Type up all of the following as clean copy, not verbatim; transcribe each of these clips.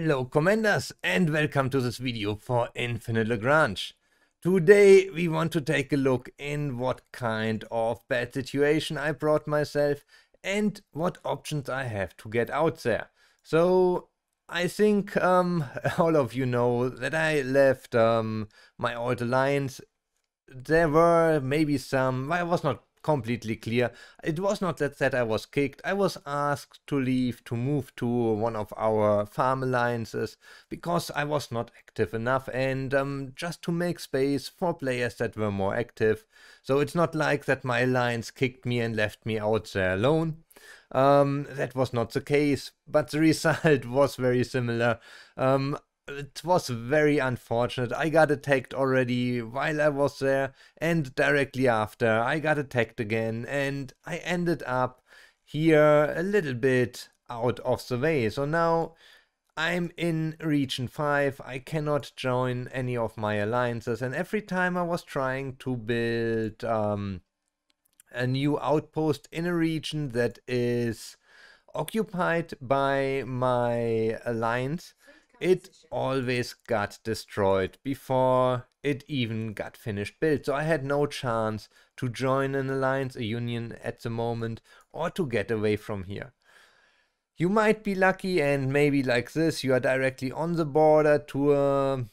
Hello Commanders and welcome to this video for Infinite Lagrange. Today we want to take a look in what kind of bad situation I brought myself and what options I have to get out there. So I think all of you know that I left my old alliance. There were maybe some, I was not completely clear. It was not that I was kicked. I was asked to leave, to move to one of our farm alliances because I was not active enough, and just to make space for players that were more active. So it's not like that my alliance kicked me and left me out there alone. That was not the case, but the result was very similar. It was very unfortunate. I got attacked already while I was there, and directly after I got attacked again, and I ended up here a little bit out of the way. So now I'm in region 5, I cannot join any of my alliances, and every time I was trying to build a new outpost in a region that is occupied by my alliance, it always got destroyed before it even got finished built. So I had no chance to join an alliance, a union at the moment, or to get away from here. You might be lucky and maybe like this, you are directly on the border to a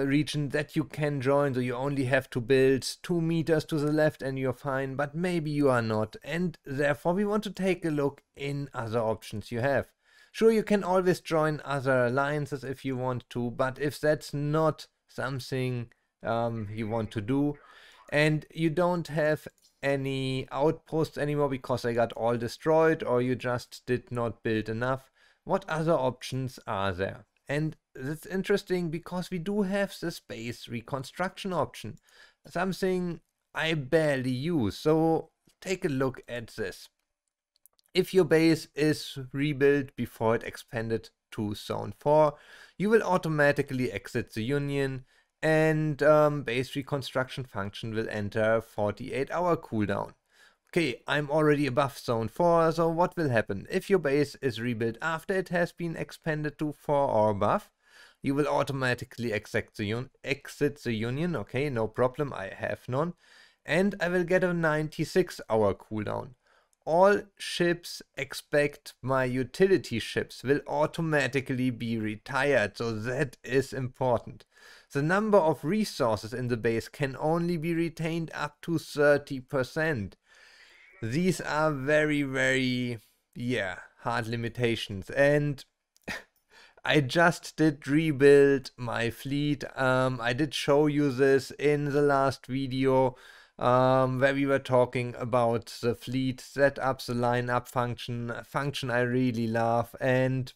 region that you can join, so you only have to build 2 meters to the left and you're fine, but maybe you are not, and therefore we want to take a look in other options you have. Sure, you can always join other alliances if you want to, but if that's not something you want to do, and you don't have any outposts anymore because they got all destroyed, or you just did not build enough, what other options are there? And that's interesting because we do have the space reconstruction option, something I barely use. So take a look at this. If your base is rebuilt before it expanded to Zone 4, you will automatically exit the Union, and base reconstruction function will enter 48-hour cooldown. Okay, I'm already above Zone 4, so what will happen? If your base is rebuilt after it has been expanded to 4 or above, you will automatically exit the Union. Okay, no problem, I have none. And I will get a 96-hour cooldown. All ships except my utility ships will automatically be retired, so that is important. The number of resources in the base can only be retained up to 30%. These are very, hard limitations, and I just did rebuild my fleet. I did show you this in the last video, where we were talking about the fleet setup, the lineup function I really love, and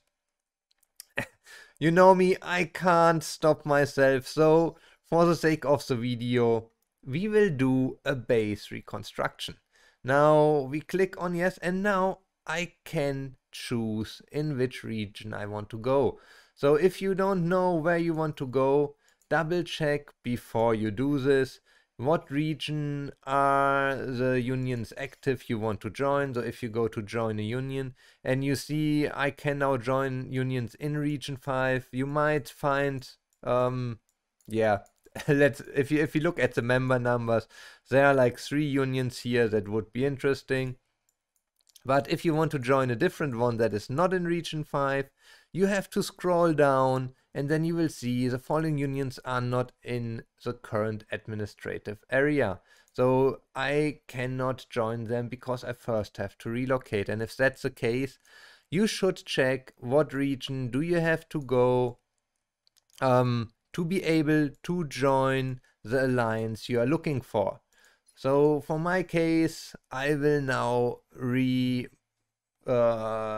you know me, I can't stop myself, so for the sake of the video, we will do a base reconstruction. Now we click on yes, and now I can choose in which region I want to go. So if you don't know where you want to go, double check before you do this. What region are the unions active you want to join? So if you go to join a union and you see I can now join unions in region 5, you might find if you look at the member numbers, there are like 3 unions here that would be interesting. But if you want to join a different one that is not in region 5, you have to scroll down, and then you will see the following unions are not in the current administrative area. So I cannot join them because I first have to relocate. And if that's the case, you should check what region do you have to go to be able to join the alliance you are looking for. So for my case, I will now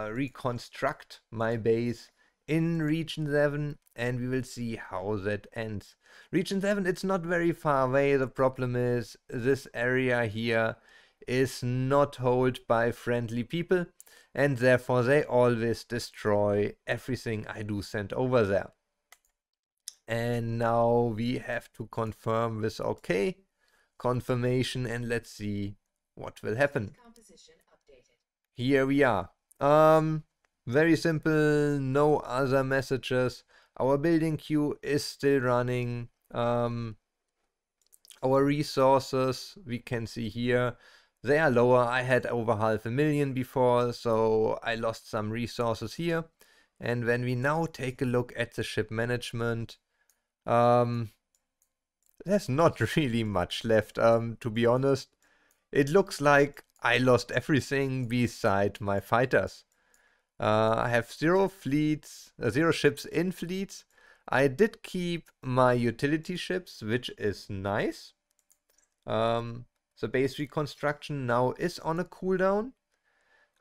reconstruct my base in region 7, and we will see how that ends. Region 7, it's not very far away. The problem is this area here is not held by friendly people, and therefore they always destroy everything I do send over there. And now we have to confirm this OK confirmation, and let's see what will happen. Here we are. Very simple, no other messages. Our building queue is still running. Our resources, we can see here, they are lower. I had over 500,000 before, so I lost some resources here. And when we now take a look at the ship management, there's not really much left, to be honest. It looks like I lost everything beside my fighters. I have 0 fleets, 0 ships in fleets. I did keep my utility ships, which is nice. The base reconstruction now is on a cooldown.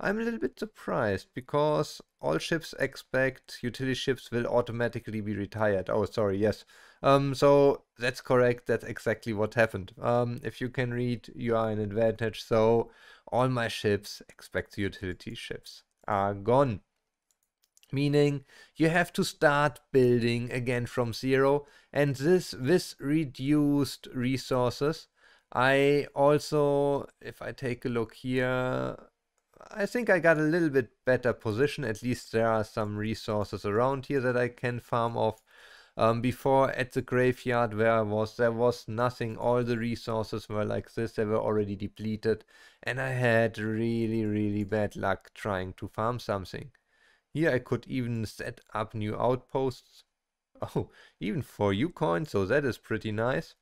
I'm a little bit surprised because all ships expect utility ships will automatically be retired. Oh, sorry, yes. So that's correct. That's exactly what happened. If you can read, you are in advantage. So all my ships, expect utility ships, are gone. Meaning you have to start building again from 0, and this with reduced resources. I also, if I take a look here, I think I got a little bit better position. At least there are some resources around here that I can farm off. Before at the graveyard where I was, there was nothing. All the resources were like this. They were already depleted, and I had really bad luck trying to farm something. Here I could even set up new outposts. Oh, even for Ucoin, so that is pretty nice.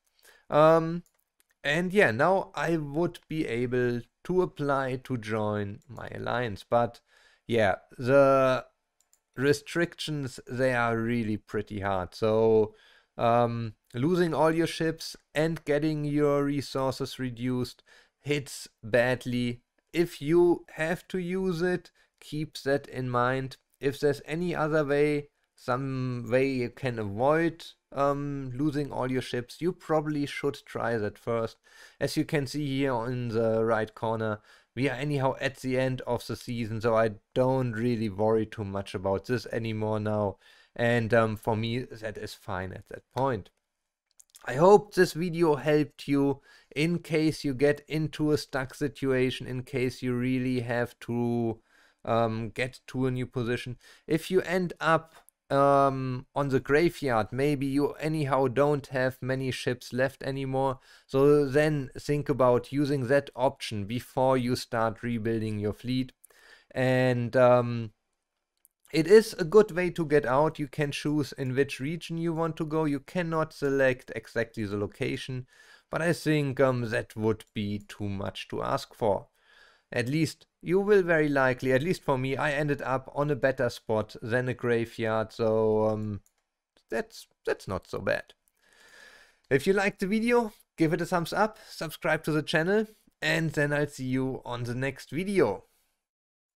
And yeah, now I would be able to apply to join my alliance. But yeah, the restrictions, they are really pretty hard. So losing all your ships and getting your resources reduced hits badly. If you have to use it, keep that in mind. If there's any other way, some way you can avoid losing all your ships, you probably should try that first. As you can see here in the right corner, we are anyhow at the end of the season, so I don't really worry too much about this anymore now. And for me, that is fine at that point. I hope this video helped you in case you get into a stuck situation, in case you really have to get to a new position. If you end up on the graveyard, maybe you anyhow don't have many ships left anymore, so then think about using that option before you start rebuilding your fleet. And it is a good way to get out. You can choose in which region you want to go. You cannot select exactly the location, but I think that would be too much to ask for. At least you will very likely, at least for me, I ended up on a better spot than a graveyard, so that's not so bad. If you liked the video, give it a thumbs up, subscribe to the channel, and then I'll see you on the next video.